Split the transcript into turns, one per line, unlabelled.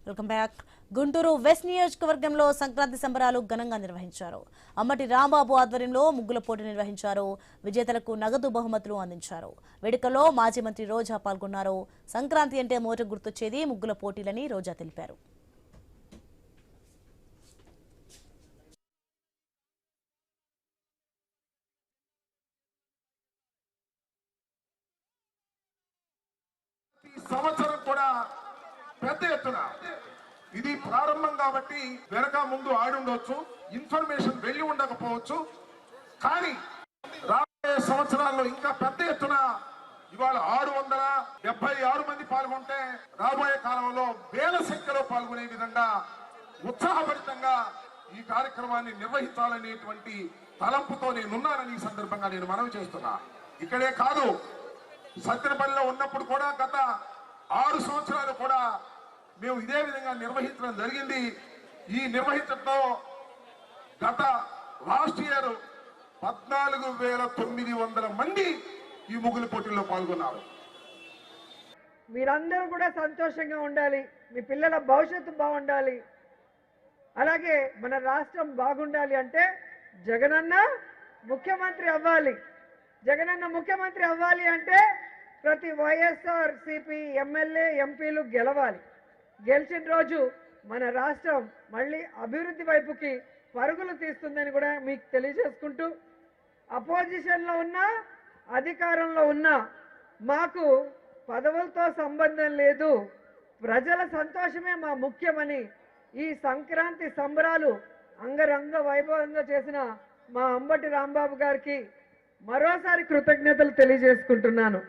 Welcome back. Guntur west నియోజకవర్గంలో సంక్రాంతి సంబరాలు ఘనంగా నిర్వహించారు. అమ్మటి రాంబాబు ఆధ్వర్యంలో ముగ్గుల పోటీ నిర్వహించారు. విజేతలకు నగదు బహుమతులు అందించారు. వేడుకలో మాజీ మంత్రి రోజా పాల్గొన్నారు. సంక్రాంతి అంటే మొదట గుర్తొచ్చేది ముగ్గుల పోటీలని రోజా తెలిపారు.
సంవత్సరం కూడా పెద్ద ఎత్తున ఇది ప్రారంభం కాబట్టి వెనక ముందు ఆడి ఉండొచ్చు, ఇన్ఫర్మేషన్ వెళ్ళి ఉండకపోవచ్చు. కానీ రాబోయే సంవత్సరాల్లో ఇంకా పెద్ద ఎత్తున ఇవాళ 676 మంది పాల్గొంటే రాబోయే కాలంలో వేల సంఖ్యలో పాల్గొనే విధంగా ఉత్సాహభరితంగా ఈ కార్యక్రమాన్ని నిర్వహించాలనేటువంటి తలంపుతో నేనున్నానని ఈ సందర్భంగా నేను మనవి చేస్తున్నా. ఇక్కడే కాదు, సత్తెనపల్లిలో ఉన్నప్పుడు కూడా గత 6 సంవత్సరాలు కూడా మేము ఇదే విధంగా నిర్వహించడం జరిగింది. ఈ నిర్వహించడంలో గత లాస్ట్ ఇయర్ 14,900 మంది ఈ ముగ్గుల పోటీల్లో పాల్గొన్నారు.
మీరందరూ కూడా సంతోషంగా ఉండాలి, మీ పిల్లల భవిష్యత్తు బాగుండాలి, అలాగే మన రాష్ట్రం బాగుండాలి అంటే జగనన్న ముఖ్యమంత్రి అవ్వాలి. జగనన్న ముఖ్యమంత్రి అవ్వాలి అంటే ప్రతి వైఎస్ఆర్సీపీ ఎమ్మెల్యే ఎంపీలు గెలవాలి. గెలిచిన రోజు మన రాష్ట్రం మళ్ళీ అభివృద్ధి వైపుకి పరుగులు తీస్తుందని కూడా మీకు తెలియజేసుకుంటూ, అపోజిషన్లో ఉన్నా అధికారంలో ఉన్నా మాకు పదవులతో సంబంధం లేదు, ప్రజల సంతోషమే మా ముఖ్యమని ఈ సంక్రాంతి సంబరాలు అంగరంగ వైభవంగా చేసిన మా అంబటి రాంబాబు గారికి మరోసారి కృతజ్ఞతలు తెలియజేసుకుంటున్నాను.